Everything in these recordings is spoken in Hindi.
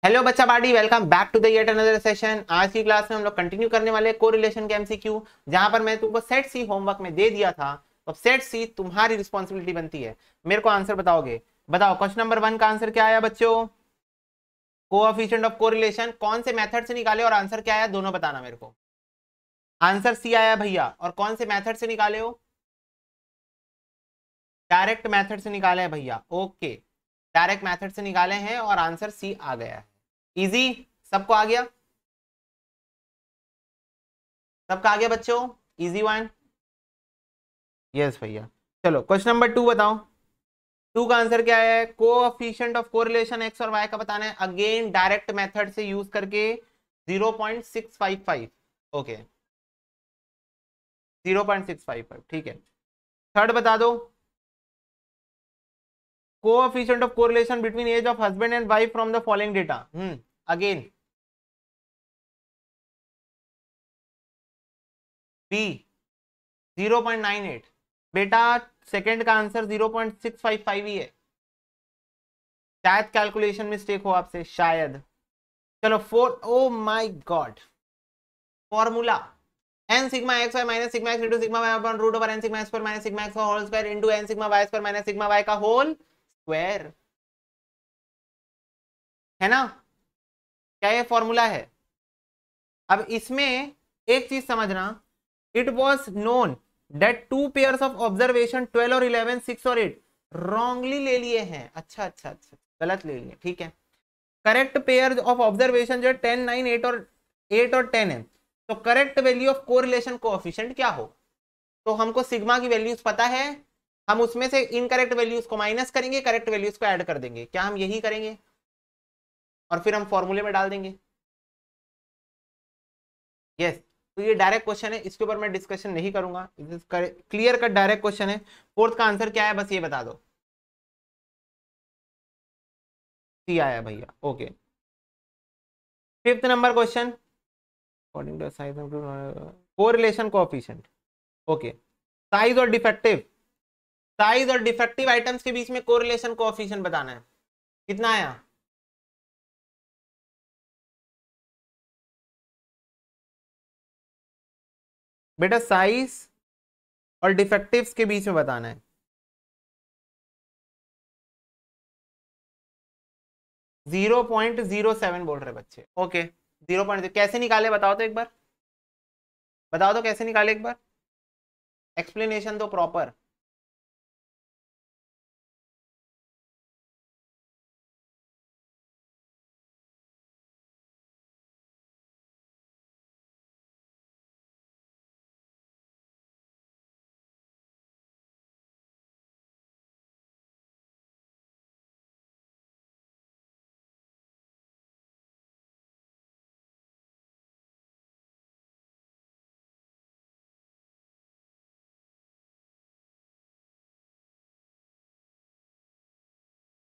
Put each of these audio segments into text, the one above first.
हेलो बच्चा बाडी, welcome back to the yet another session. आज की क्लास में हम लोग कंटिन्यू करने वाले कोरिलेशन के एमसीक्यू, जहां पर मैं तुमको सेट सी होमवर्क में दे दिया था। तो सेट सी तुम्हारी रिस्पॉन्सिबिलिटी बनती है, मेरे को आंसर बताओगे। बताओ क्वेश्चन नंबर 1 का आंसर क्या आया बच्चों? कोएफिशिएंट ऑफ कोरिलेशन कौन से मेथड से निकाले और आंसर क्या आया, दोनों बताना मेरे को। आंसर सी आया भैया, और कौन से मेथड से निकाले हो? डायरेक्ट मेथड से निकाले हैं भैया। ओके, डायरेक्ट मेथड से निकाले हैं और आंसर सी आ गया है। इजी, सबको आ गया? सबका आ गया बच्चों? Easy one. यस भैया। चलो क्वेश्चन नंबर 2 बताओ। 2 का आंसर क्या है? कोएफिशिएंट ऑफ कोरिलेशन एक्स और वाई का बताना है, अगेन डायरेक्ट मेथड से यूज करके 0.655। ओके, 0.655, ठीक है। थर्ड बता दो। Coefficient of correlation between age of husband and wife from the following data. Again B 0.98। बेटा सेकंड का आंसर 0.655 ही है। शायद कैलकुलेशन मिस्टेक हो आपसे, शायद। चलो 4। Oh my god, formula n sigma x y minus sigma x into sigma y upon root over n sigma x square minus sigma x का whole square into n sigma y square minus sigma y का होल स्क्वायर, है ना? क्या ये फॉर्मूला है? अब इसमें एक चीज समझना, it was known that 2 pairs of observation 12 और 11, 6 और 8 रॉन्गली ले लिए हैं। अच्छा अच्छा अच्छा, गलत ले लिए, ठीक है। करेक्ट पेयर ऑफ ऑब्जर्वेशन जो 10, 9, 8 और 10 है, तो correct value of correlation coefficient क्या हो? तो हमको सिग्मा की वैल्यूज पता है, हम उसमें से इनकरेक्ट वैल्यूज को माइनस करेंगे, करेक्ट वैल्यूज को ऐड कर देंगे। क्या हम यही करेंगे? और फिर हम फॉर्मूले में डाल देंगे। यस, तो ये डायरेक्ट क्वेश्चन है, इसके ऊपर मैं डिस्कशन नहीं करूंगा। क्लियर कट डायरेक्ट क्वेश्चन है। फोर्थ का आंसर क्या है बस ये बता दो। सी आया भैया। Okay, fifth number question. According to size of correlation coefficient. Okay, size और डिफेक्टिव, साइज और डिफेक्टिव आइटम्स के बीच में कोरिलेशन कोएफिशिएंट बताना है। कितना आया? बेटा साइज और डिफेक्टिव्स के बीच में बताना है। 0.07 बोल रहे बच्चे। ओके, 0. कैसे निकाले बताओ तो एक बार, बताओ तो कैसे निकाले एक बार, एक्सप्लेनेशन दो प्रॉपर।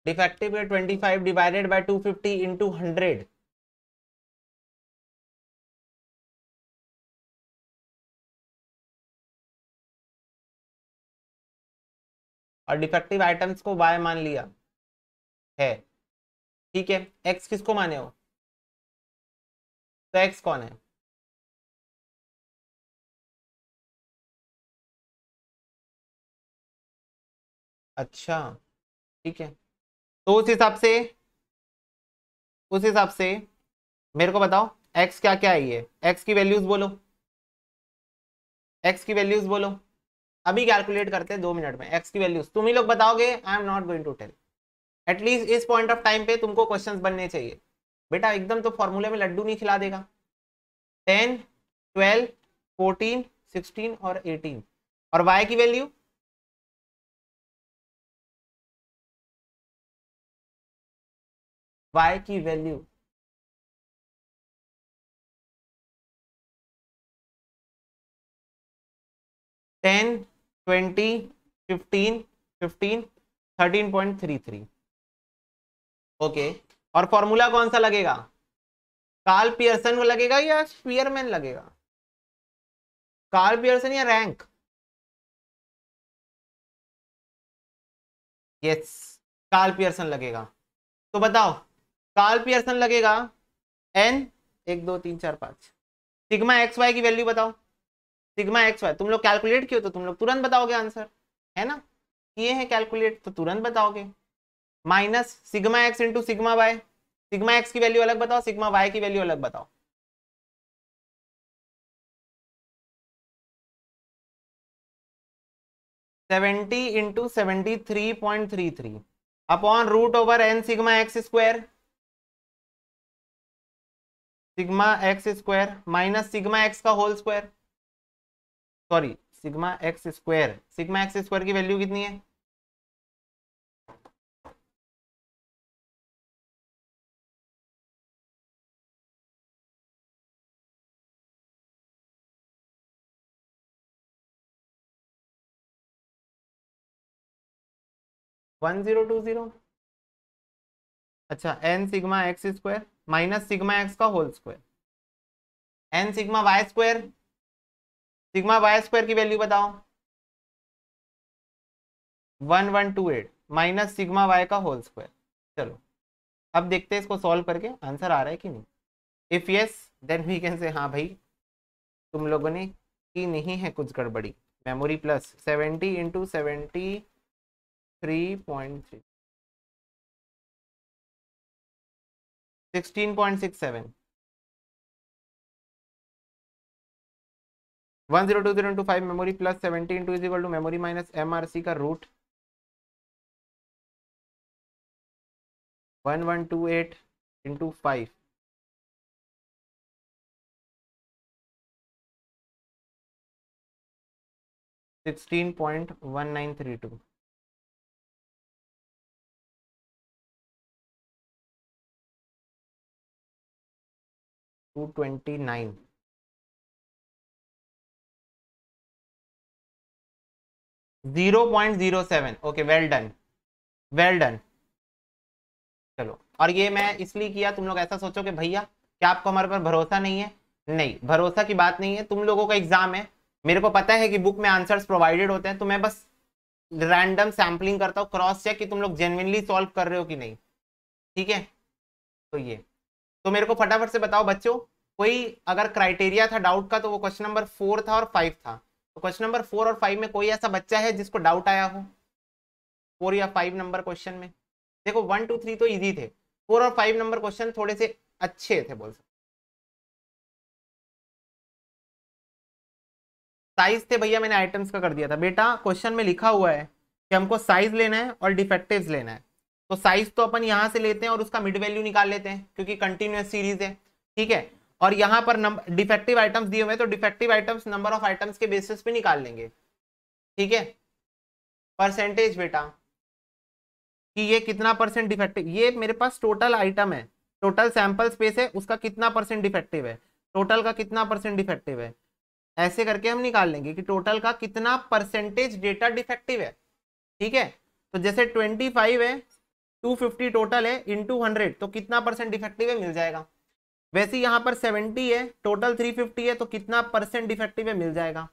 डिफेक्टिव है 25 डिवाइडेड बाय 250 इंटू 100। और डिफेक्टिव आइटम्स को y मान लिया है, ठीक है। x किसको माने हो? तो x कौन है? अच्छा, ठीक है। तो उस हिसाब से मेरे को बताओ x क्या क्या है, ये x की वैल्यूज बोलो, x की वैल्यूज बोलो। अभी कैलकुलेट करते हैं 2 मिनट में x की वैल्यूज, तुम ही लोग बताओगे, I am not going to tell. At least इस पॉइंट ऑफ टाइम पे तुमको क्वेश्चंस बनने चाहिए। बेटा एकदम तो फॉर्मूले में लड्डू नहीं खिला देगा। 10, 12, 14, 16 और 18। और y की वैल्यू y की वैल्यू 10, 20, 15, 15, 13.33। ओके, और फॉर्मूला कौन सा लगेगा? कार्ल पियर्सन को लगेगा या स्पीयरमैन लगेगा? कार्ल पियर्सन या रैंक? यस, कार्ल पियर्सन लगेगा। तो बताओ कार्ल पियर्सन लगेगा n 1 2 3 4 5। सिग्मा एक्स वाई की वैल्यू बताओ। सिग्मा एक्स वाई तुम लोग कैलकुलेट किए तो तुम लोग तुरंत बताओगे आंसर, है ना, किए हैं कैलकुलेट तो तुरंत बताओगे। Minus sigma x into sigma y, sigma x की वैल्यू अलग बताओ, सिग्मा वाई की वैल्यू अलग बताओ। Seventy into 73.33 upon root over n sigma x square, sigma x square minus sigma x का whole square, sorry sigma x square, sigma x square की वैल्यू कितनी है? One zero two zero. अच्छा n sigma x square minus sigma x का whole square, n sigma y square, sigma y square की वैल्यू बताओ। 1128 माइनस सिग्मा वाई का होल स्क्वायर। चलो अब देखते हैं इसको सॉल्व करके आंसर आ रहा है कि नहीं। If yes then we can say हाँ भाई तुम लोगों ने की नहीं है कुछ गड़बड़ी। Memory plus 70 into 73.3 16.67 1020 into 5 memory plus 70 into is equal to memory minus MRC का root 1128 into 5 16.1932 229 0.07। Okay well done, well done. चलो और ये मैं इसलिए किया, तुम लोग ऐसा सोचो कि भैया क्या आपको हमारे पर भरोसा नहीं है? नहीं, भरोसा की बात नहीं है, तुम लोगों का एग्जाम है, मेरे को पता है कि बुक में आंसर्स प्रोवाइडेड होते हैं, तो मैं बस रैंडम सैम्पलिंग करता हूँ, क्रॉस चेक कि तुम लोग जेन्युइनली सॉल्व कर रहे हो कि नहीं। ठीक है तो ये, तो मेरे को फटाफट से बताओ बच्चों, कोई अगर क्राइटेरिया था डाउट का तो वो क्वेश्चन नंबर 4 था और 5 था। तो क्वेश्चन नंबर 4 और 5 में कोई ऐसा बच्चा है जिसको डाउट आया हो 4 या 5 नंबर क्वेश्चन में? देखो 1 2 3 तो इजी थे, 4 और 5 नंबर क्वेश्चन थोड़े से अच्छे थे बोल सकते। साइज थे भैया, मैंने आइटम्स का कर दिया था बेटा। क्वेश्चन में लिखा हुआ है कि हमको साइज लेना है और डिफेक्टिव्स लेना है, तो साइज तो अपन यहां से लेते हैं और उसका मिड वैल्यू निकाल लेते हैं क्योंकि कंटिन्यूअस सीरीज है। ठीक है, और यहाँ पर नंबर डिफेक्टिव आइटम्स दिए हुए हैं तो defective items number of items के बेसिस पे निकाल लेंगे। ठीक है, परसेंटेज बेटा कि ये कितना परसेंट डिफेक्टिव, ये मेरे पास टोटल आइटम है, टोटल सैंपल स्पेस है, उसका कितना परसेंट डिफेक्टिव है, टोटल का कितना परसेंट डिफेक्टिव है, ऐसे करके हम निकाल लेंगे कि टोटल का कितना परसेंटेज डेटा डिफेक्टिव है। ठीक है, तो जैसे 25 है, 250 टोटल है इंटू 100 तो कितना परसेंट डिफेक्टिव है मिल जाएगा। वैसे यहाँ पर 70 है, टोटल 350 है तो कितना परसेंट डिफेक्टिव है मिल जाएगा।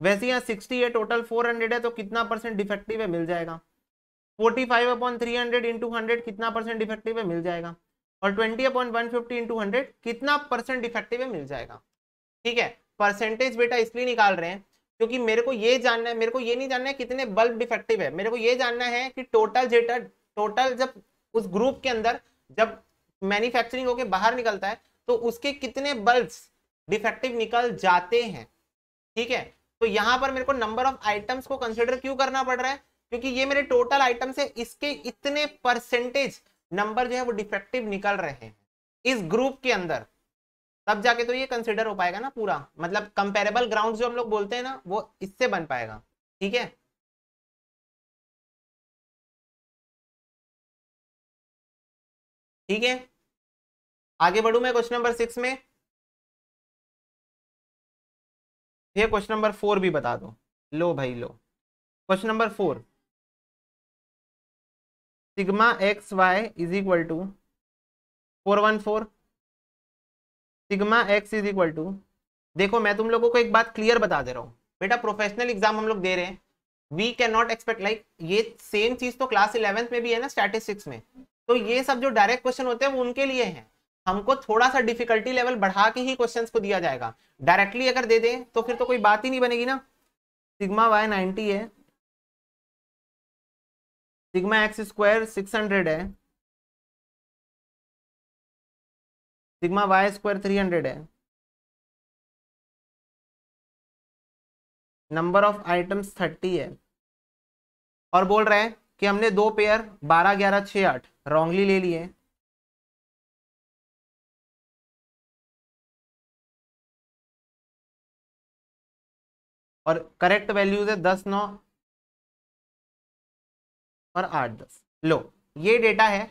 वैसे यहाँ 60 है, टोटल 400 है तो कितना परसेंट डिफेक्टिव है मिल जाएगा। 45/300 इंटू 100 कितना परसेंट डिफेक्टिव है मिल जाएगा। और 20/150 इंटू 100 कितना परसेंट डिफेक्टिव है मिल जाएगा। ठीक है, परसेंटेज बेटा इसलिए निकाल रहे हैं क्योंकि मेरे को ये जानना है, मेरे को ये नहीं जानना है कितने बल्ब डिफेक्टिव है, मेरे को ये जानना है कि टोटल डेटा, टोटल जब उस ग्रुप के अंदर जब मैन्युफैक्चरिंग होके बाहर निकलता है तो उसके कितने बल्ब्स डिफेक्टिव निकल जाते हैं। ठीक है, तो यहां पर मेरे को नंबर ऑफ आइटम्स को कंसिडर क्यों करना पड़ रहा है, क्योंकि ये मेरे टोटल आइटम्स है, इसके इतने परसेंटेज नंबर जो है वो डिफेक्टिव निकल रहे हैं इस ग्रुप के अंदर, तब जाके तो ये कंसिडर हो पाएगा ना पूरा, मतलब कंपेरेबल ग्राउंड जो हम लोग बोलते हैं ना वो इससे बन पाएगा। ठीक है, ठीक है, आगे बढ़ू मैं क्वेश्चन नंबर 6 में। ये क्वेश्चन नंबर 4 भी बता दो, लो भाई लो। Question number 4, sigma x y is equal to 414, sigma x is equal to, देखो मैं तुम लोगों को एक बात क्लियर बता दे रहा हूं बेटा, प्रोफेशनल एग्जाम हम लोग दे रहे हैं, we can not expect like ये सेम चीज तो क्लास 11th में भी है ना स्टैटिस्टिक्स में, तो ये सब जो डायरेक्ट क्वेश्चन होते हैं वो उनके लिए हैं, हमको थोड़ा सा डिफिकल्टी लेवल बढ़ा के ही क्वेश्चंस को दिया जाएगा। डायरेक्टली अगर दे दें तो फिर तो कोई बात ही नहीं बनेगी ना। सिग्मा वाई 90 है, सिग्मा एक्स स्क्वायर 600 है, सिग्मा वाई स्क्वायर 300 है, नंबर ऑफ आइटम्स 30 है, और बोल रहे हैं कि हमने दो पेयर 12 11 6 8 रॉन्गली ले लिए, और करेक्ट वैल्यूज है 10 9 और 8 10। लो ये डेटा है।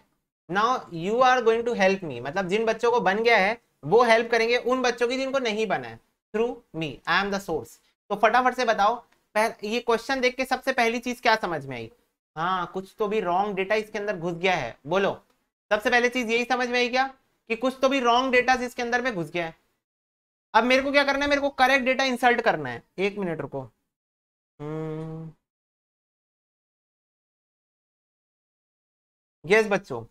Now you are going to help me, मतलब जिन बच्चों को बन गया है वो हेल्प करेंगे उन बच्चों की जिनको नहीं बना है, through me, I am the source. तो फटाफट से बताओ, ये क्वेश्चन देख के सबसे पहली चीज क्या समझ में आई? हाँ, कुछ तो भी रॉन्ग डेटा इसके अंदर घुस गया है। बोलो, सबसे पहले चीज यही समझ में आई क्या, कि कुछ तो भी रॉन्ग डेटा इसके अंदर में घुस गया है। अब मेरे को क्या करना है, मेरे को करेक्ट डेटा इंसर्ट करना है। एक मिनट रुको। यस बच्चों,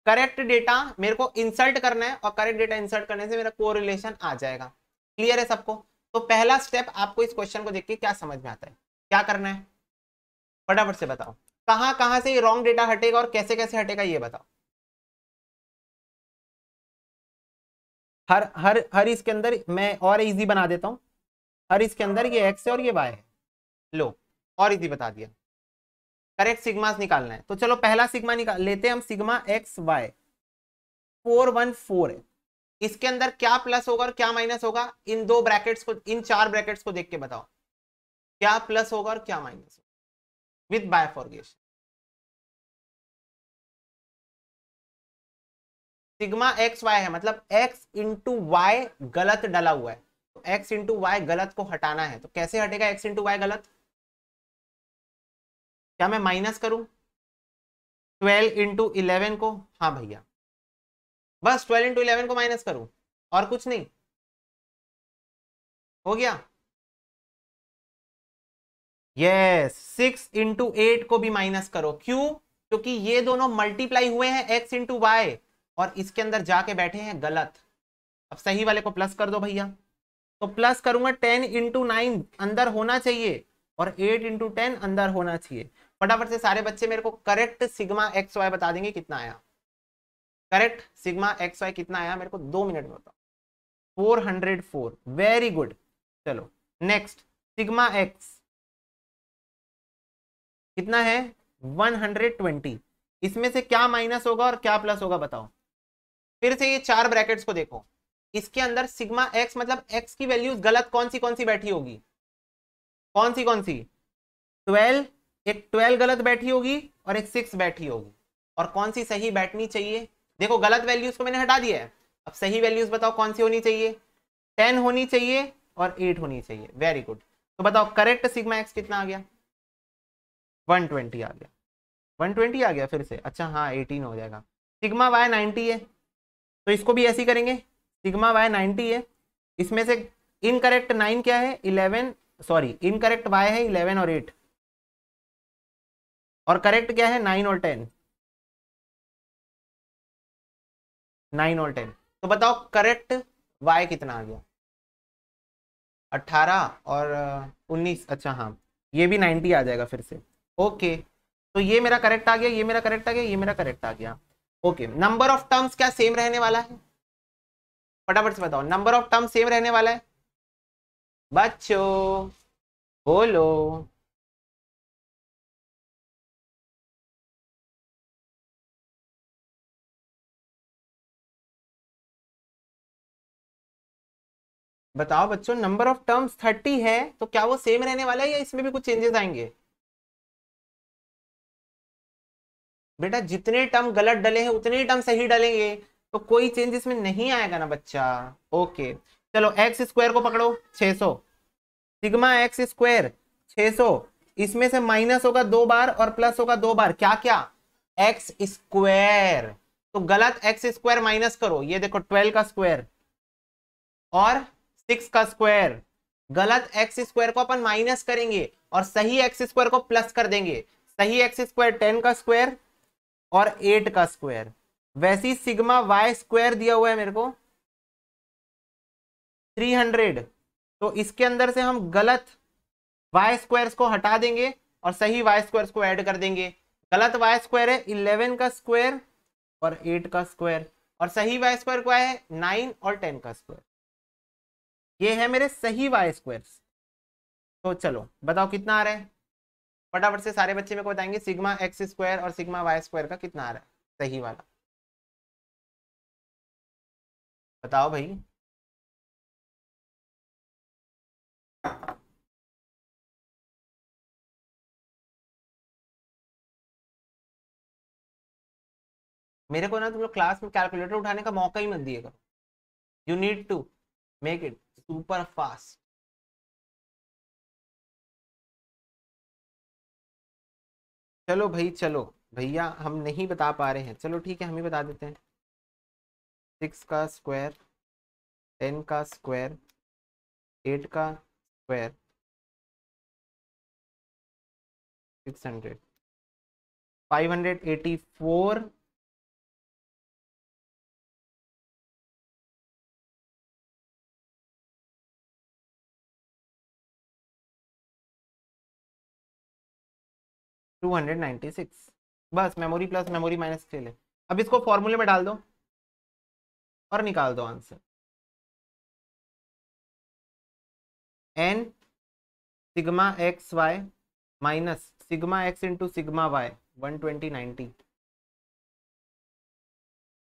करेक्ट डेटा मेरे को इंसर्ट करना है, और करेक्ट डेटा इंसर्ट करने से मेरा कोरिलेशन आ जाएगा। क्लियर है सबको? तो पहला स्टेप आपको इस क्वेश्चन को देख के क्या समझ में आता है, क्या करना है, फटाफट से बताओ। कहां कहां से रॉन्ग डेटा हटेगा और कैसे कैसे हटेगा ये बताओ। हर हर हर इसके अंदर मैं और इजी बना देता हूं। हर इसके अंदर ये एक्स है और ये वाई है। लो, और इजी बता दिया। करेक्ट सिग्मास निकालना है, तो चलो पहला सिग्मा निकाल लेते हैं हम। सिग्मा एक्स वाई 414 है। इसके अंदर क्या प्लस होगा और क्या माइनस होगा, इन दो ब्रैकेट्स को, इन चार ब्रैकेट्स को देख के बताओ क्या प्लस होगा और क्या माइनस होगा विद बायफॉर्गेशन। सिग्मा एक्स वाई है, मतलब एक्स इंटू वाई गलत डला हुआ है, तो एक्स इंटू वाई गलत को हटाना है। तो कैसे हटेगा एक्स इंटू वाई गलत? क्या मैं माइनस करूं 12 इंटू 11 को? हाँ भैया, बस 12 इंटू 11 को माइनस करूं, और कुछ नहीं। हो गया? यस, 6 इंटू 8 को भी माइनस करो। क्यों? क्योंकि ये दोनों मल्टीप्लाई हुए हैं एक्स इंटू वाई, और इसके अंदर जाके बैठे हैं गलत। अब सही वाले को प्लस कर दो भैया। तो प्लस करूंगा 10 इंटू 9 अंदर होना चाहिए, और 8 इंटू 10 अंदर होना चाहिए। फटाफट से सारे बच्चे मेरे को करेक्ट सिग्मा एक्स वाई बता देंगे कितना आया। करेक्ट सिग्मा एक्स वाई कितना आया मेरे को 2 मिनट में बताओ। 404, वेरी गुड। चलो नेक्स्ट, सिग्मा एक्स कितना है 120। इसमें से क्या माइनस होगा और क्या प्लस होगा बताओ। फिर से ये चार ब्रैकेट्स को देखो, इसके अंदर सिग्मा एक्स मतलब एक्स की वैल्यूज गलत कौन सी बैठी होगी, कौन सी 12, एक 12 गलत बैठी होगी और एक 6 बैठी होगी, और कौन सी सही बैठनी चाहिए? देखो गलत वैल्यूज को मैंने हटा दिया है, अब सही वैल्यूज बताओ कौन सी होनी चाहिए। 10 होनी चाहिए और 8 होनी चाहिए। Very good. तो बताओ करेक्ट सिग्मा एक्स कितना आ गया? 120 आ गया। 120 आ गया फिर से, अच्छा हाँ 18 हो जाएगा। सिग्मा वाई 90 है, तो इसको भी ऐसे ही करेंगे। सिग्मा वाई 90 है, इसमें से इनकरेक्ट 9 क्या है 11, सॉरी इनकरेक्ट वाई है 11 और 8, और करेक्ट क्या है 9 और 10, 9 और 10। तो बताओ करेक्ट वाई कितना आ गया? 18 और 19, अच्छा हाँ ये भी 90 आ जाएगा फिर से। ओके, तो ये मेरा करेक्ट आ गया, ये मेरा करेक्ट आ गया, ये मेरा करेक्ट आ गया। ओके, नंबर ऑफ टर्म्स क्या सेम रहने वाला है? फटाफट से बताओ, नंबर ऑफ टर्म सेम रहने वाला है बच्चों? बोलो। बताओ बच्चों, नंबर ऑफ टर्म्स 30 है, तो क्या वो सेम रहने वाला है या इसमें भी कुछ चेंजेस आएंगे? बेटा जितने टर्म गलत डले हैं उतने ही टर्म सही डलेंगे, तो कोई चेंज इसमें नहीं आएगा ना बच्चा। ओके, चलो एक्स स्क्वायर को पकड़ो 600, सिग्मा एक्स स्क्वायर 600, इसमें से माइनस होगा 2 बार और प्लस होगा 2 बार, क्या क्या एक्स स्क्वायर। तो गलत एक्स स्क्वायर माइनस करो, ये देखो 12 का स्क्वायर और 6 का स्क्वायर। गलत एक्स स्क्वायर को अपन माइनस करेंगे और सही एक्स स्क्वायर को प्लस कर देंगे। सही एक्स स्क्वायर 10 का स्क्वायर और 8 का स्क्वायर। वैसी सिग्मा वाई स्क्वायर दिया हुआ है मेरे को 300, तो इसके अंदर से हम गलत वाई स्क्वायर्स को हटा देंगे और सही वाई स्क्वायर्स को ऐड कर देंगे। गलत वाई स्क्वायर है 11 का स्क्वायर और 8 का स्क्वायर, और सही वाई स्क्वायर क्या है 9 और 10 का स्क्वायर। ये है मेरे सही वाई स्क्वायर्स। तो चलो बताओ कितना आ रहा है, फटाफट से सारे बच्चे मेरे को बताएंगे सिग्मा एक्स स्क्वायर और सिग्मा वाई स्क्वायर का कितना आ रहा है सही वाला, बताओ भाई। मेरे को ना तुम लोग क्लास में कैलकुलेटर उठाने का मौका ही मत दिए करो। You need to make it super fast. चलो भाई चलो, भैया हम नहीं बता पा रहे हैं, चलो ठीक है हम ही बता देते हैं। 6 का स्क्वायर, 10 का स्क्वायर, 8 का स्क्वायर, 600, 584, 296। बस मेमोरी प्लस मेमोरी माइनस खेले। अब इसको फॉर्मूले में डाल दो और निकाल दो answer. n sigma x y minus sigma x into sigma y 120/90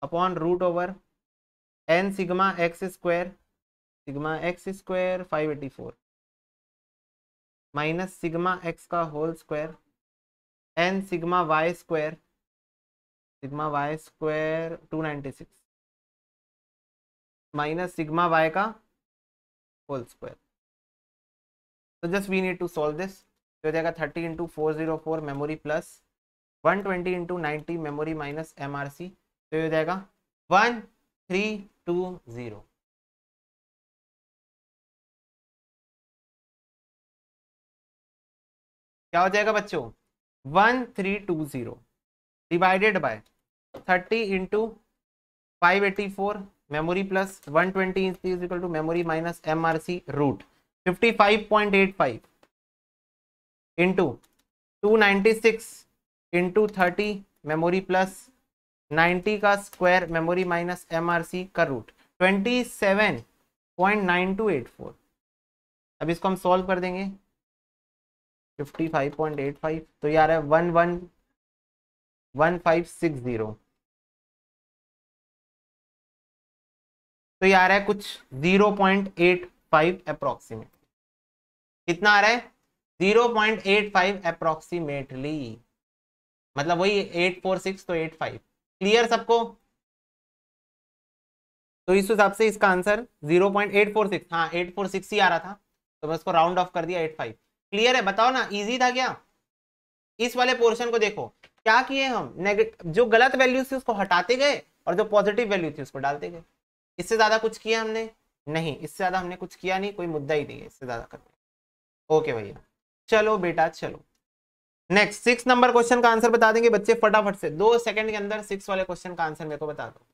upon root over n sigma x square 584 minus sigma x का whole square n sigma y square 296 minus sigma y का होल स्क्वायर। तो just we need to solve this. तो हो जाएगा 30 into 404 memory plus 120 into 90 memory minus MRC, तो हो जाएगा 1320। क्या हो जाएगा बच्चों 1320 divided by 30 into 584 memory plus 120 is equal to memory minus MRC root 55.85 into 296 into 30 memory plus 90 का स्क्वायर मेमोरी माइनस MRC का रूट 27.9284। अब इसको हम सॉल्व कर देंगे 55.85, तो ये आ रहा है 111560। तो ये आ रहा है कुछ 0.85 अप्रोक्सीमेट। कितना आ रहा है 0.85 अप्रोक्सीमेटली, मतलब वही 846 तो 85। क्लियर सबको? तो इस हिसाब से इसका आंसर 0.846, हाँ 846 ही आ रहा था, तो मैं उसको राउंड ऑफ कर दिया 85। क्लियर है? बताओ ना, इजी था क्या? इस वाले पोर्शन को देखो, क्या किए हम, नेगेटिव जो गलत वैल्यू थी उसको हटाते गए और जो पॉजिटिव वैल्यू थी उसको डालते गए। इससे ज्यादा कुछ किया हमने नहीं, इससे ज्यादा हमने कुछ किया नहीं, कोई मुद्दा ही नहीं है इससे ज्यादा करने। ओके भैया, चलो बेटा चलो नेक्स्ट 6 नंबर क्वेश्चन का आंसर बता देंगे बच्चे फटाफट से, 2 सेकंड के अंदर 6 वाले क्वेश्चन का आंसर मेरे को बता दो।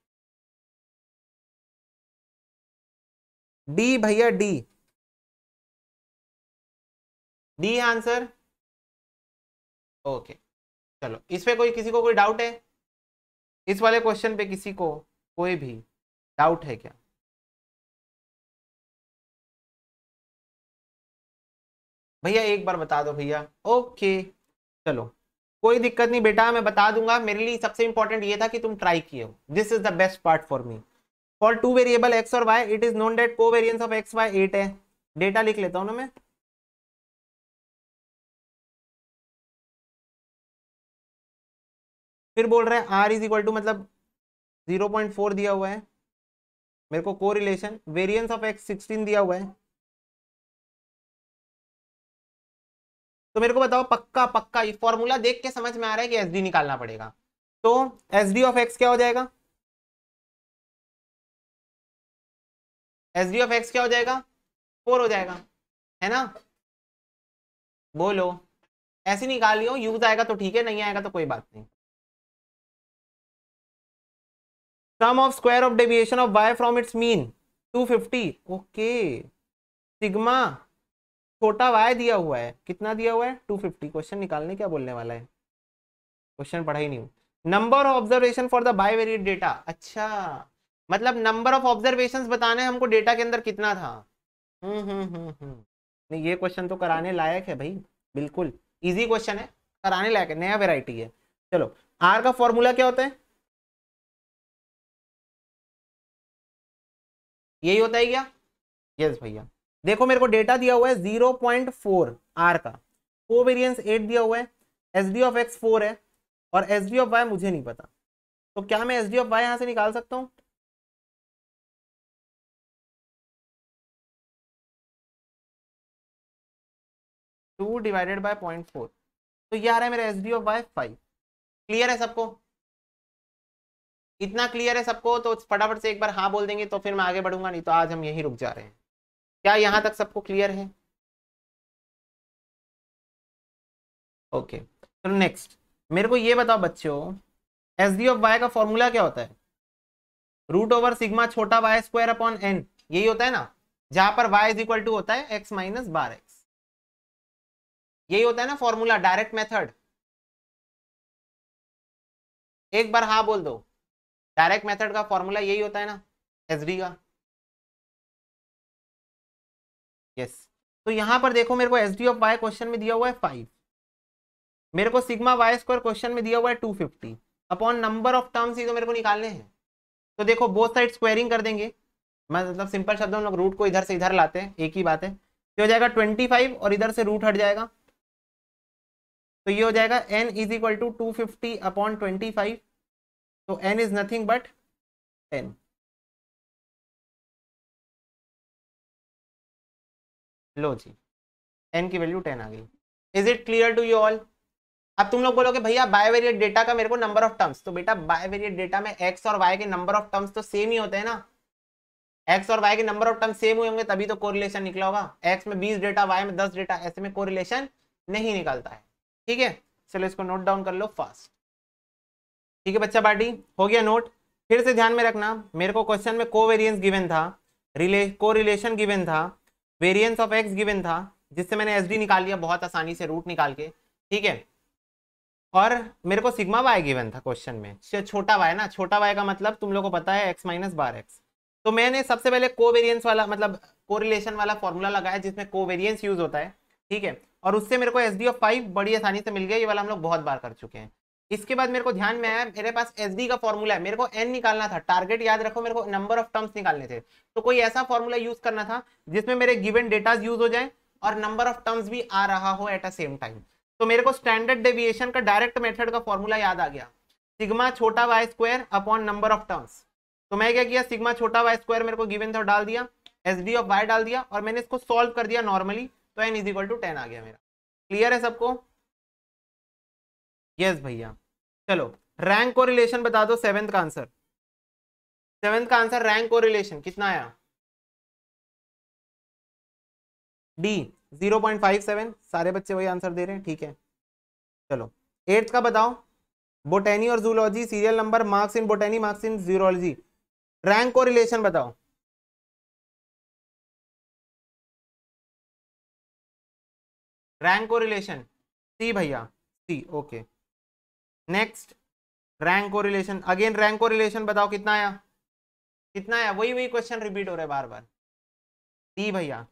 डी भैया डी, डी आंसर। ओके चलो, इस पे कोई किसी को कोई डाउट है? इस वाले क्वेश्चन पे किसी को कोई भी डाउट है क्या? भैया एक बार बता दो भैया। ओके चलो कोई दिक्कत नहीं बेटा, मैं बता दूंगा। मेरे लिए सबसे इंपॉर्टेंट ये था कि तुम ट्राई किए हो, this is the best part for me. For two variable x और y it is known that covariance of x y 8 है। डेटा लिख लेता हूं ना मैं। फिर बोल रहे हैं आर इज इक्वल टू, मतलब 0.4 दिया हुआ है मेरे को, को रिलेशन वेरिएंस ऑफ एक्स 16 दिया हुआ है। तो मेरे को बताओ पक्का पक्का ये फॉर्मूला देख के समझ में आ रहा है कि एसडी निकालना पड़ेगा। तो एसडी ऑफ एक्स क्या हो जाएगा, एसडी ऑफ एक्स क्या हो जाएगा 4 हो जाएगा, है ना? बोलो, ऐसे निकाल लियो, यूज आएगा तो ठीक है, नहीं आएगा तो कोई बात नहीं। Sum of square of deviation of y from its mean 250। Okay, sigma छोटा y दिया हुआ है, कितना दिया हुआ है 250। क्वेश्चन निकालने क्या बोलने वाला है, क्वेश्चन पढ़ा ही नहीं हूं। Number of observation for the bivariate data, अच्छा मतलब नंबर ऑफ ऑब्जर्वेशंस बताने हमको डेटा के अंदर कितना था। नहीं ये क्वेश्चन तो कराने लायक है भाई, बिल्कुल इजी क्वेश्चन है, कराने लायक है, नया वेराइटी है। चलो आर का फॉर्मूला क्या होता है, यही होता है क्या? यस भैया, देखो मेरे को डेटा दिया हुआ है 0.4 आर का, कोवेरियंस 8 दिया हुआ है, एस डी ऑफ एक्स 4 है और एस डी ऑफ वाई मुझे नहीं पता, तो क्या मैं एस डी ऑफ वाई यहां से निकाल सकता हूं? टू डिवाइडेड बाय 0.4, तो ये आ रहा है मेरा S D of Y 5। Clear है सबको? इतना क्लियर है सबको तो फटाफट से एक बार हाँ बोल देंगे तो फिर मैं आगे बढ़ूंगा, नहीं तो आज हम यहीं रुक जा रहे हैं। क्या यहां तक सबको क्लियर है? ओके चलो नेक्स्ट, मेरे को ये बताओ बच्चों, एस डी ऑफ वाई का फॉर्मूला क्या होता है? रूट ओवर सिग्मा छोटा वाई स्क्वायर अपॉन एन, यही होता है ना, जहां पर y इज इक्वल टू होता है x माइनस बार एक्स, यही होता है ना फॉर्मूला, डायरेक्ट मेथड। एक बार हाँ बोल दो, डायरेक्ट मेथड का फॉर्मूला यही होता है ना एसडी का। यस, तो यहां पर देखो मेरे को S D of Y question में दिया हुआ है 5, मेरे को सिग्मा वाई स्क्वायर क्वेश्चन में दिया हुआ है 250 अपॉन नंबर ऑफ टर्म्स ही तो मेरे को निकालने हैं। तो देखो बोथ साइड स्क्वायरिंग कर देंगे, मतलब सिंपल शब्दों में लोग रूट को इधर से इधर लाते हैं, एक ही बात है, तो हो जाएगा 25 और इधर से रूट हट जाएगा, तो ये हो जाएगा n is equal to 250 upon 25, तो n इज नथिंग बट 10। लो जी, n की वैल्यू 10 आ गई। Is it clear to you all? अब तुम लोग बोलोगे भैया बायवेरिएट डेटा का मेरे को नंबर ऑफ टर्म्स, तो बेटा बायवेरिएट डेटा में x और y के नंबर ऑफ टर्म्स तो सेम ही होते हैं ना, x और y के नंबर ऑफ टर्म्स सेम हुए होंगे तभी तो कोरिलेशन निकला होगा, x में 20 डेटा y में 10 डेटा, ऐसे में कोरिलेशन नहीं निकलता है। ठीक है, चलो इसको नोट डाउन कर लो फास्ट। ठीक है बच्चा पार्टी, हो गया नोट? फिर से ध्यान में रखना, मेरे को क्वेश्चन में कोवेरिएंस गिवन था, कोरिलेशन गिवन था, वेरिएंस ऑफ एक्स गिवन था, जिससे मैंने एसडी निकाल लिया बहुत आसानी से रूट निकाल के। ठीक है, और मेरे को सिग्मा वाई गिवन था क्वेश्चन में, छोटा वाई ना, छोटा वाई का मतलब तुम लोग को पता है एक्स माइनस बार एक्स। तो मैंने सबसे पहले कोवेरिएंस वाला मतलब कोरिलेशन वाला फॉर्मूला लगाया जिसमें कोवेरिएंस यूज होता है। ठीक है, और उससे मेरे को एसडी ऑफ 5 बड़ी आसानी से मिल गया, ये वाला हम लोग बहुत बार कर चुके हैं। इसके बाद मेरे को ध्यान में आया मेरे पास एसडी का फॉर्मूला है, मेरे को एन निकालना था, टारगेट याद रखो, मेरे को नंबर ऑफ टर्म्स निकालने थे, तो कोई ऐसा फॉर्मूला यूज करना था जिसमें मेरे गिवन डेटा यूज हो जाए और नंबर ऑफ टर्म्स भी आ रहा हो एट अ सेम टाइम। तो मेरे को स्टैंडर्ड डेविएशन का डायरेक्ट मेथड का फॉर्मूला याद आ गया, सिग्मा छोटा Y square upon number of terms. तो मैं क्या किया, सिग्मा छोटा वाई स्क्वायर मेरे को गिवन था डाल दिया, एस डी ऑफ वाई डाल दिया और मैंने इसको सॉल्व कर दिया नॉर्मली, तो एन इज इक्वल टू 10 आ गया मेरा। क्लियर है सबको? यस भैया। चलो रैंक कोरिलेशन बता दो, सेवेंथ का आंसर, सेवेंथ का आंसर रैंक कोरिलेशन कितना आया? डी 0.57, सारे बच्चे वही आंसर दे रहे हैं। ठीक है चलो एट्थ का बताओ, बोटेनी और zoology, serial number, marks in botany, marks in zoology, rank correlation बताओ। रैंक कोरिलेशन सी भैया, C. Okay next, rank correlation again, rank correlation बताओ कितना आया, कितना आया? वही वही क्वेश्चन रिपीट हो रहा है बार बार। डी भैया।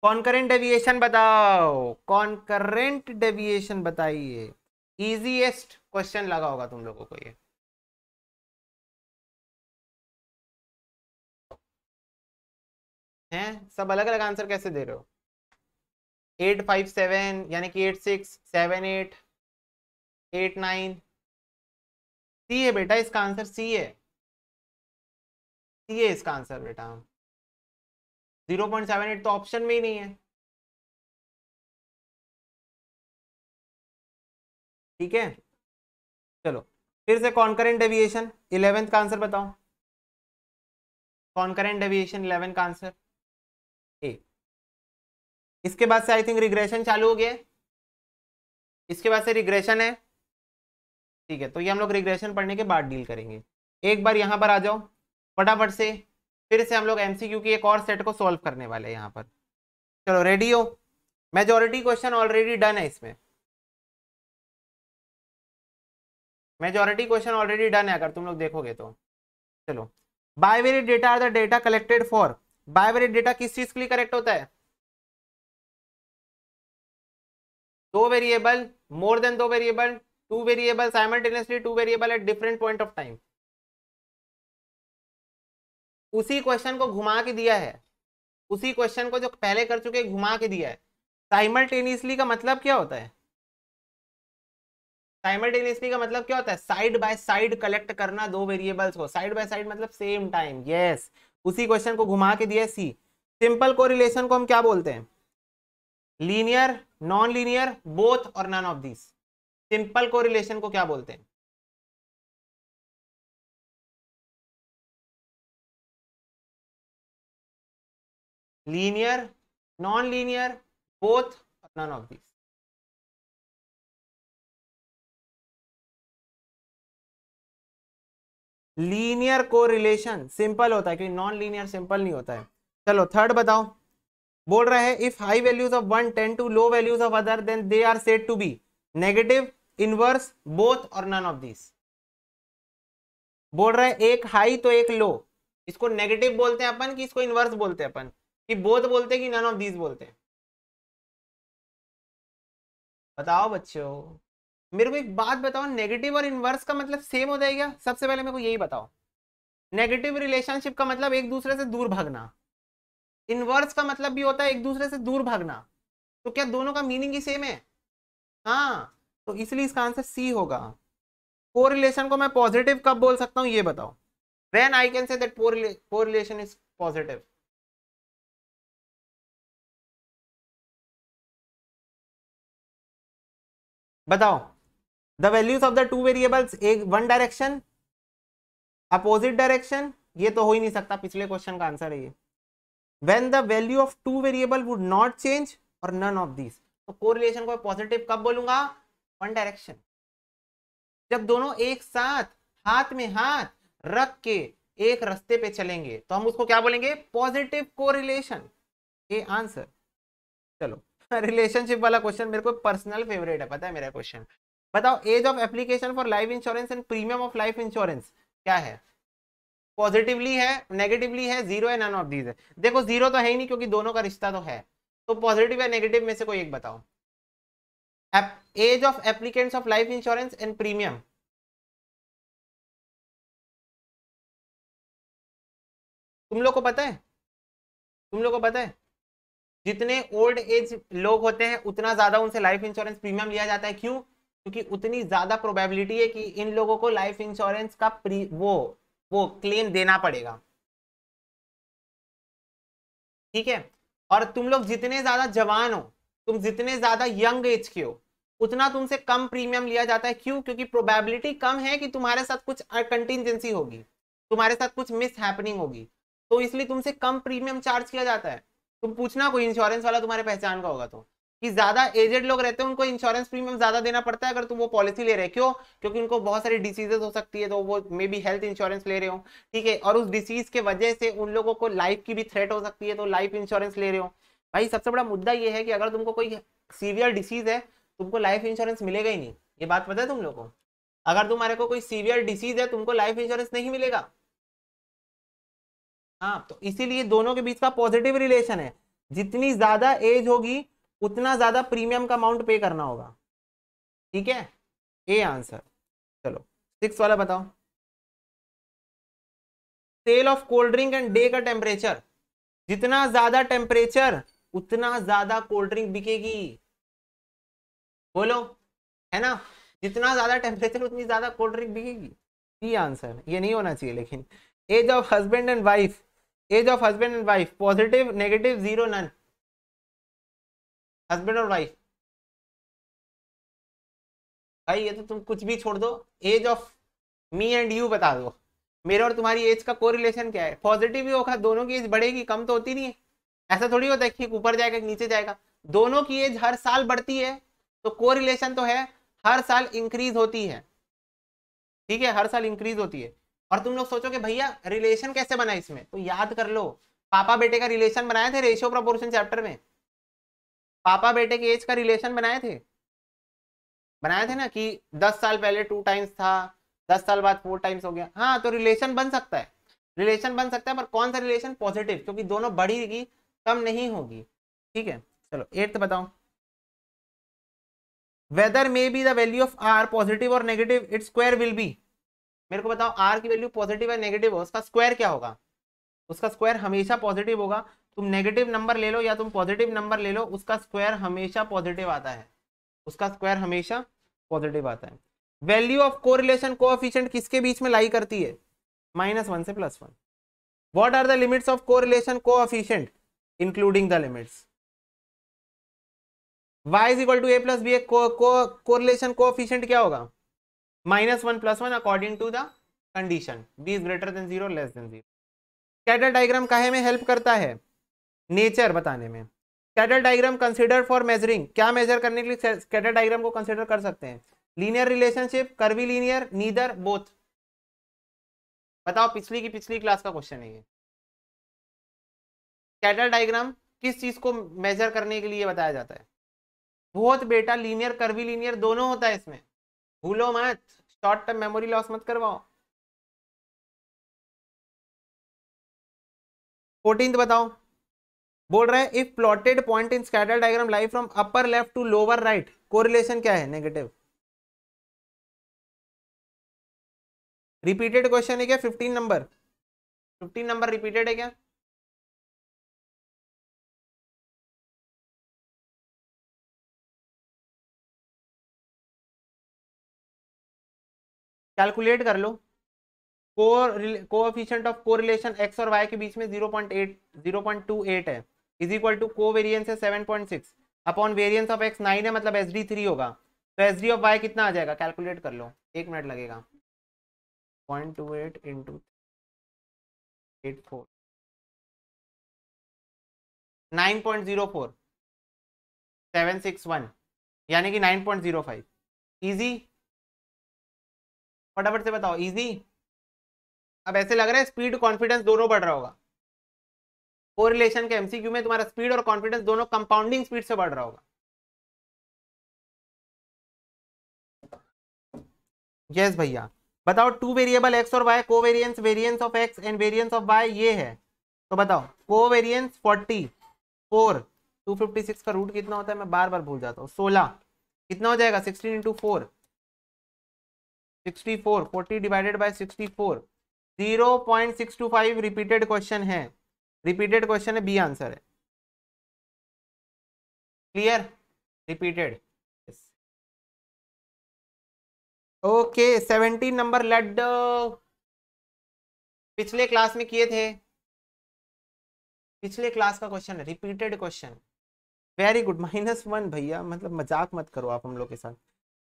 कॉन्करेंट डेविएशन बताओ, कॉन्करेंट डेविएशन बताइए, इजीएस्ट क्वेश्चन लगा होगा तुम लोगों को ये। हैं सब अलग अलग आंसर कैसे दे रहे हो? 857 यानी कि 8678 89, सी है बेटा इसका आंसर, सी है, सी है इसका आंसर बेटा। 0.78 तो ऑप्शन में ही नहीं है। ठीक है चलो फिर से कॉन्करेंट डेविएशन 11th का आंसर बताओ, कॉन्करेंट डेविएशन 11 का आंसर ए। इसके बाद से आई थिंक रिग्रेशन चालू हो गया है, इसके बाद से रिग्रेशन है। ठीक है, तो ये हम लोग रिग्रेशन पढ़ने के बाद डील करेंगे। एक बार यहां पर आ जाओ फटाफट से, फिर से हम लोग एमसीक्यू की एक और सेट को सॉल्व करने वाले हैं यहाँ पर। चलो रेडी हो? मेजोरिटी क्वेश्चन ऑलरेडी डन है इसमें, मेजोरिटी क्वेश्चन ऑलरेडी डन है अगर तुम लोग देखोगे तो। चलो, bivariate data are the data collected for, bivariate data किस चीज के लिए करेक्ट होता है? दो वेरिएबल, मोर देन दो variable, two variable simultaneously, two variable at different point of time. उसी क्वेश्चन को घुमा के दिया है, उसी क्वेश्चन को जो पहले कर चुके घुमा के दिया है। साइमल्टेनियसली का मतलब क्या होता है? साइमल्टेनियसली का मतलब क्या होता है? साइड बाय साइड कलेक्ट करना दो वेरिएबल्स को, साइड बाय साइड मतलब सेम टाइम। यस, उसी क्वेश्चन को घुमा के दिया है सी। सिंपल कोरिलेशन को हम क्या बोलते हैं? लीनियर, नॉन लीनियर, बोथ और none of this. Simple correlation को क्या बोलते हैं? लीनियर, नॉन लीनियर, बोथ और none of this. Linear correlation simple होता है, क्योंकि नॉन लीनियर सिंपल नहीं होता है। चलो थर्ड बताओ, बोल रहा है if high values of one tend to low values of other then they are said to be negative, inverse, both और नन ऑफ दिस। बोल रहा है एक हाई तो एक लो, इसको नेगेटिव बोलते हैं अपन कि इसको इनवर्स बोलते हैं अपन, कि बोथ बोलते हैं कि नन ऑफ दिस बोलते हैं? बताओ बच्चों, मेरे को एक बात बताओ, नेगेटिव और इनवर्स का मतलब सेम हो जाएगा? सबसे पहले मेरे को यही बताओ। नेगेटिव रिलेशनशिप का मतलब एक दूसरे से दूर भागना, इनवर्स का मतलब भी होता है एक दूसरे से दूर भागना, तो क्या दोनों का मीनिंग ही सेम है? हाँ, तो इसलिए इसका आंसर सी होगा। कोरिलेशन को मैं पॉजिटिव कब बोल सकता हूँ ये बताओ? When I can say that correlation is positive? बताओ। The values of the two variables, एक वन डायरेक्शन, अपोजिट डायरेक्शन, ये तो हो ही नहीं सकता, पिछले क्वेश्चन का आंसर है ये। When the value of two variable would not change और नन ऑफ दिस। तो कोरिलेशन को पॉजिटिव कब बोलूंगा? वन डायरेक्शन, जब दोनों एक साथ हाथ में हाथ रख के एक रास्ते पे चलेंगे तो हम उसको क्या बोलेंगे? Positive correlation. ये आंसर। चलो, रिलेशनशिप वाला क्वेश्चन मेरे को पर्सनल फेवरेट है, पता है मेरा क्वेश्चन। बताओ age of application for life insurance and premium of life insurance क्या है? पॉजिटिवली है, नेगेटिवली है, जीरो है, नन ऑफ दीज है? देखो जीरो तो है ही नहीं क्योंकि दोनों का रिश्ता तो है, तो पॉजिटिव या नेगेटिव में से कोई एक बताओ। Age of applicants of life insurance and premium, तुम लोग को पता है? तुम लोग को पता है जितने ओल्ड एज लोग होते हैं उतना ज्यादा उनसे लाइफ इंश्योरेंस प्रीमियम लिया जाता है। क्यों? क्योंकि उतनी ज्यादा प्रोबेबिलिटी है कि इन लोगों को लाइफ इंश्योरेंस का वो क्लेम देना पड़ेगा। ठीक है, और तुम लोग जितने ज्यादा जवान हो, तुम जितने ज्यादा यंग एज के हो, उतना तुमसे कम प्रीमियम लिया जाता है। क्यों? क्योंकि प्रोबेबिलिटी कम है कि तुम्हारे साथ कुछ कंटिजेंसी होगी, तुम्हारे साथ कुछ मिस हैपनिंग होगी, तो इसलिए तुमसे कम प्रीमियम चार्ज किया जाता है। तुम पूछना कोई इंश्योरेंस वाला तुम्हारे पहचान का होगा तो, कि ज्यादा एजेड लोग रहते हैं उनको इंश्योरेंस प्रीमियम ज्यादा देना पड़ता है अगर तुम वो पॉलिसी ले रहे हो। क्यों? क्योंकि उनको बहुत सारी डिसीजेस हो सकती है, तो वो मे बी हेल्थ इंश्योरेंस ले रहे हो। ठीक है, और उस डिसीज के वजह से उन लोगों को लाइफ की भी थ्रेट हो सकती है, तो लाइफ इंश्योरेंस ले रहे हो। भाई सबसे बड़ा मुद्दा ये है कि अगर तुमको कोई सीवियर डिसीज है तुमको लाइफ इंश्योरेंस मिलेगा ही नहीं। ये बात पता है तुम लोग को? अगर तुम्हारे को कोई सीवियर डिसीज है तुमको लाइफ इंश्योरेंस नहीं मिलेगा। हाँ, तो इसीलिए दोनों के बीच का पॉजिटिव रिलेशन है, जितनी ज्यादा एज होगी उतना ज्यादा प्रीमियम का अमाउंट पे करना होगा। ठीक है, ए आंसर। चलो सिक्स वाला बताओ। Sale of cold drink and day का टेम्परेचर, जितना ज्यादा टेम्परेचर उतना ज्यादा कोल्ड ड्रिंक बिकेगी। बोलो, है ना? जितना ज्यादा टेम्परेचर उतनी ज्यादा कोल्ड ड्रिंक बिकेगी। ये आंसर, ये नहीं होना चाहिए लेकिन। Age of husband and wife, age of husband and wife, positive, negative, zero, none? Husband और वाइफ, भाई ये तो तुम कुछ भी छोड़ दो। Age of me and you बता दो, मेरे और तुम्हारी एज का कोरिलेशन क्या है? पॉजिटिव ही होगा, दोनों की एज बढ़ेगी, कम तो होती नहीं है। ऐसा थोड़ी होता है कि ऊपर जाएगा नीचे जाएगा, दोनों की एज हर साल बढ़ती है, तो कोरिलेशन तो है, हर साल इंक्रीज होती है। ठीक है, हर साल इंक्रीज होती है। और तुम लोग सोचो कि भैया रिलेशन कैसे बना इसमें, तो याद कर लो, पापा बेटे का रिलेशन बनाए थे रेशियो प्रोपोर्शन चैप्टर में, पापा बेटे की एज का रिलेशन बनाए थे ना, कि 10 साल पहले 2 टाइम्स था, 10 साल बाद 4 टाइम्स हो गया। हाँ, तो रिलेशन बन सकता है, रिलेशन बन सकता है, पर कौन सा रिलेशन? पॉजिटिव, क्योंकि दोनों बढ़ेगी, कम नहीं होगी। ठीक है, चलो 8th बताओ। Whether may be the value of are positive और negative, its square will be. मेरे को बताओ, आर की वैल्यू पॉजिटिव है नेगेटिव हो, उसका स्क्वायर क्या होगा? उसका स्क्वायर हमेशा पॉजिटिव होगा। तुम नेगेटिव नंबर ले लो या तुम पॉजिटिव नंबर ले लो, उसका स्क्वायर हमेशा पॉजिटिव आता है, उसका स्क्वायर हमेशा पॉजिटिव आता है। वैल्यू ऑफ कोरिलेशन कोएफिशिएंट किसके बीच में लाई करती है? -1 से +1। What are the limits of correlation coefficient including the limits? y is equal to a plus B, correlation coefficient क्या होगा? -1 +1 according to the condition b is greater than 0 less than 0। Scatter diagram काहे में हेल्प करता है? नेचर बताने में। Scatter diagram consider for measuring, क्या मेजर करने के लिए स्कैटर डायग्राम को कंसीडर कर सकते हैं? Linear relationship, curvy linear, neither, both. बताओ, पिछली क्लास का क्वेश्चन है ये। स्कैटर डायग्राम किस चीज को मेजर करने के लिए बताया जाता है? बोथ बेटा, लीनियर कर्वी लीनियर दोनों होता है इसमें, भूलो मत, शॉर्ट टर्म मेमोरी लॉस मत करवाओ। 14th बताओ, बोल रहा है if plotted point in scatter diagram lie from upper left to lower right, correlation क्या है? नेगेटिव। रिपीटेड क्वेश्चन है क्या? 15 नंबर रिपीटेड है क्या? कैलकुलेट कर लो। कोएफिशिएंट ऑफ कोरिलेशन x और y के बीच में 0.28 है, इज इक्वल टू कोवेरियंस है 7.6 अपॉन वेरियंस ऑफ x 9 है, मतलब SD 3 होगा, तो SD ऑफ y कितना आ जाएगा? कैलकुलेट कर लो, 1 मिनट लगेगा। 0.28 इंटू 84, 9.04, 761, यानी कि 9.05। इजी, फटाफट से बताओ, इजी। अब ऐसे लग रहा है स्पीड कॉन्फिडेंस दोनों बढ़ रहा होगा, कोरिलेशन के एमसीक्यू में तुम्हारा स्पीड और कॉन्फिडेंस दोनों कंपाउंडिंग स्पीड से बढ़ रहा होगा। यस भैया, बताओ, टू वेरिएबल एक्स और Y, covariance variance of X and variance of Y ये है, तो बताओ कोवेरियंस 44, 256 का रूट कितना होता है? मैं बार बार भूल जाता हूँ। 16 कितना हो जाएगा? 16 into 4, 64, 40 divided by 64, 0.625। Repeated question है, रिपीटेड क्वेश्चन है, बी आंसर है। क्लियर? रिपीटेड। ओके, 17 नंबर लेट, पिछले क्लास में किए थे, पिछले क्लास का क्वेश्चन है, रिपीटेड क्वेश्चन। वेरी गुड, -1 भैया, मतलब मजाक मत करो आप हम लोग के साथ।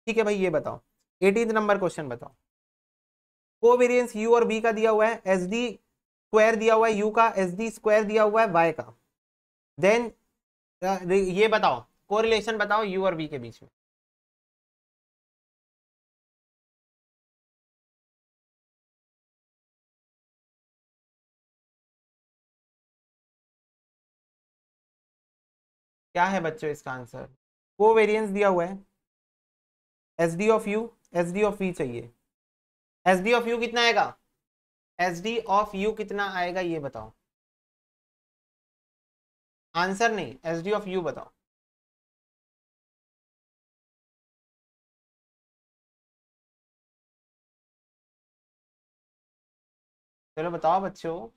ठीक है भाई, ये बताओ 18th नंबर क्वेश्चन बताओ। कोवेरियंस u और v का दिया हुआ है, एस डी स्क्वायर दिया हुआ है u का, एस डी स्क्वायर दिया हुआ है y का। देन ये बताओ, कोरिलेशन बताओ u और v के बीच में। क्या है बच्चों इसका आंसर? कोवेरियंस दिया हुआ है, S D of U, S D of V चाहिए। एस डी ऑफ यू कितना आएगा? एस डी ऑफ यू कितना आएगा ये बताओ, आंसर नहीं, एस डी ऑफ यू बताओ। चलो बताओ बच्चों।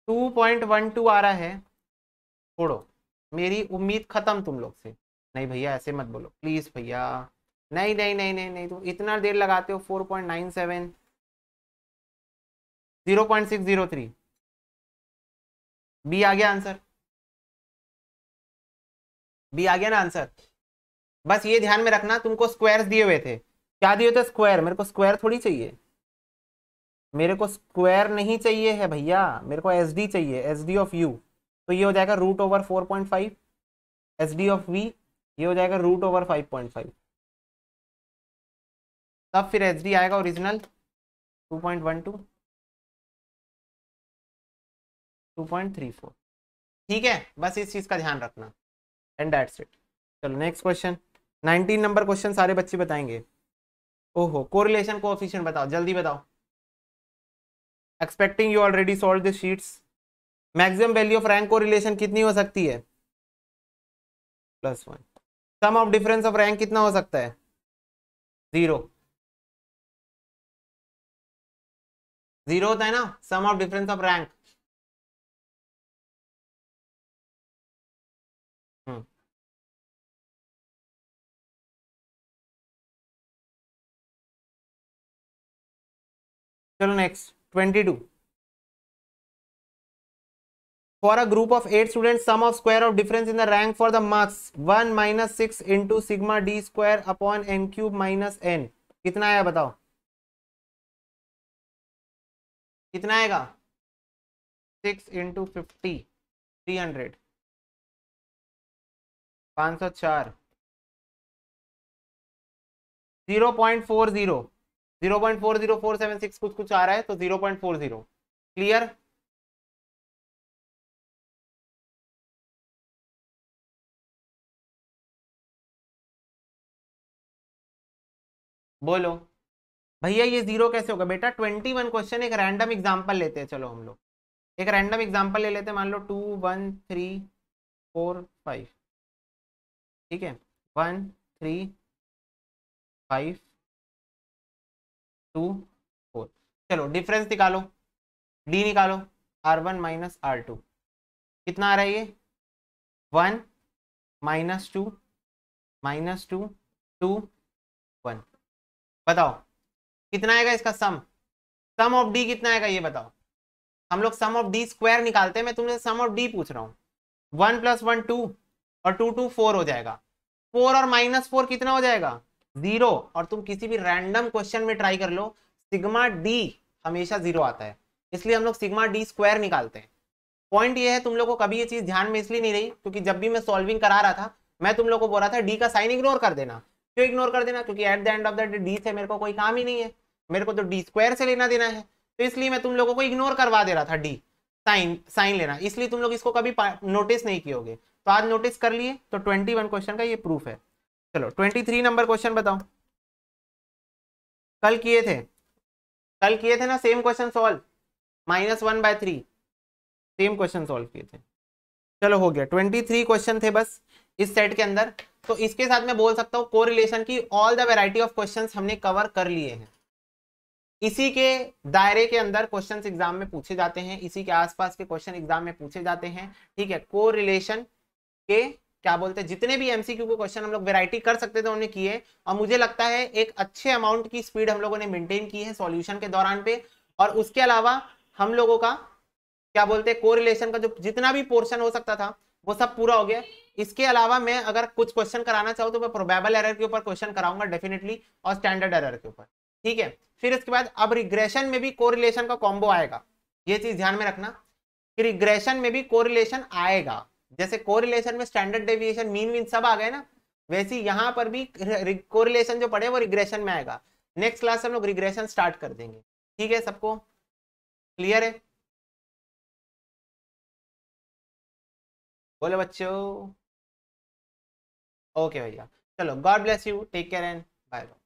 2.12 आ रहा है, छोड़ो, मेरी उम्मीद खत्म तुम लोग से। नहीं भैया ऐसे मत बोलो प्लीज भैया, नहीं नहीं नहीं नहीं नहीं, तुम इतना देर लगाते हो। 4.97, 0.603, बी आ गया आंसर, बी आ गया ना आंसर। बस ये ध्यान में रखना, तुमको स्क्वायर्स दिए हुए थे, क्या दिए थे? स्क्वायर। मेरे को स्क्वायर थोड़ी चाहिए, मेरे को स्क्वायर नहीं चाहिए है भैया, मेरे को एस डी चाहिए, एस डी ऑफ यू। तो ये हो जाएगा √/4.5, एस डी ऑफ वी ये हो जाएगा रूट ओवर 5.5, तब फिर एच डी आएगा ओरिजिनल 2.12 2.34। ठीक है, बस इस चीज का ध्यान रखना एंड दैट्स इट। चलो नेक्स्ट क्वेश्चन, 19 नंबर क्वेश्चन सारे बच्चे बताएंगे। ओहो, कोरिलेशन कोएफिशिएंट बताओ, जल्दी बताओ। Expecting you already solve the sheets. Maximum value of rank correlation कितनी हो सकती है? +1। सम ऑफ डिफरेंस ऑफ रैंक कितना हो सकता है? 0। 0 होता है ना सम ऑफ डिफरेंस ऑफ रैंक। चलो next 22। For a group of 8 students, sum of square of difference in the rank for the marks 1 - 6 into sigma d square upon n cube minus n कितना आया बताओ? कितना आएगा? 6 into 50 300 504 0.40 0.40476 कुछ आ रहा है तो 0.40 क्लियर। बोलो भैया ये 0 कैसे होगा? बेटा 21 क्वेश्चन, एक रैंडम एग्जांपल लेते हैं। चलो हम लोग एक रैंडम एग्जांपल ले लेते हैं, मान लो 2 1 3 4 5, ठीक है 1 3 5 2 4। चलो डिफरेंस निकालो, डी निकालो, R1 - R2 कितना आ रहा है ये? 1 - 2 -2 2 1। बताओ कितना आएगा इसका सम? सम ऑफ डी कितना आएगा ये बताओ। हम लोग सम ऑफ डी स्क्वायर निकालते हैं, मैं तुमसे सम ऑफ डी पूछ रहा हूँ। 1 + 1 2 और 2 2 4 हो जाएगा। 4 और -4 कितना हो जाएगा? 0। और तुम किसी भी रैंडम क्वेश्चन में ट्राई कर लो, सिग्मा डी हमेशा 0 आता है, इसलिए हम लोग सिग्मा डी स्क्वायर निकालते हैं। पॉइंट ये है, तुम लोग को कभी ये चीज ध्यान में इसलिए नहीं रही क्योंकि जब भी मैं सॉल्विंग करा रहा था मैं तुम लोग को बोल रहा था डी का साइन इग्नोर कर देना। क्यों इग्नोर कर देना? क्योंकि at the end of the day D से मेरे को कोई काम ही नहीं है, मेरे को तो डी स्क्वायर से लेना देना है, तो इसलिए मैं तुम लोगों को इग्नोर करवा दे रहा था डी साइन साइन लेना, इसलिए तुम लोग इसको कभी नोटिस नहीं कियोगे। तो आज नोटिस कर लिए, तो 21 क्वेश्चन का ये प्रूफ है। चलो 23 नंबर क्वेश्चन बताओ। कल किए थे, कल किए थे ना same question solve, -1/3 same question solve किए थे। चलो हो गया, 23 क्वेश्चन थे बस इस सेट के अंदर। तो इसके साथ मैं बोल सकता हूँ कोरिलेशन की all the variety of questions हमने कवर कर लिए हैं। इसी के दायरे के अंदर क्वेश्चंस एग्जाम में पूछे जाते हैं, इसी के आसपास के क्वेश्चन एग्जाम में पूछे जाते हैं। ठीक है, कोरिलेशन के क्या बोलते हैं, जितने भी एमसीक्यू के क्वेश्चन हम लोग वैरायटी कर सकते थे हमने किए, और मुझे लगता है एक अच्छे अमाउंट की स्पीड हम लोगों ने मेंटेन की है सॉल्यूशन के दौरान पे। और उसके अलावा हम लोगों का क्या बोलते हैं कोरिलेशन का जो जितना भी पोर्शन हो सकता था वो सब पूरा हो गया। इसके अलावा मैं अगर कुछ क्वेश्चन कराना चाहूँ तो मैं प्रोबेबल एरर के ऊपर क्वेश्चन कराऊंगा डेफिनेटली, और स्टैंडर्ड एरर के ऊपर। ठीक है, फिर इसके बाद अब रिग्रेशन में भी कोरिलेशन का कॉम्बो आएगा, ये चीज ध्यान में रखना कि रिग्रेशन में भी कोरिलेशन आएगा। जैसे कोरिलेशन में स्टैंडर्ड डेविएशन मीन वीन सब आ गए ना, वैसे यहां पर भी कोरिलेशन जो पढ़े वो रिग्रेशन में आएगा। नेक्स्ट क्लास हम लोग रिग्रेशन स्टार्ट कर देंगे। ठीक है, सबको क्लियर है? बोलो बच्चों। ओके भैया, चलो God bless you, take care and bye bye.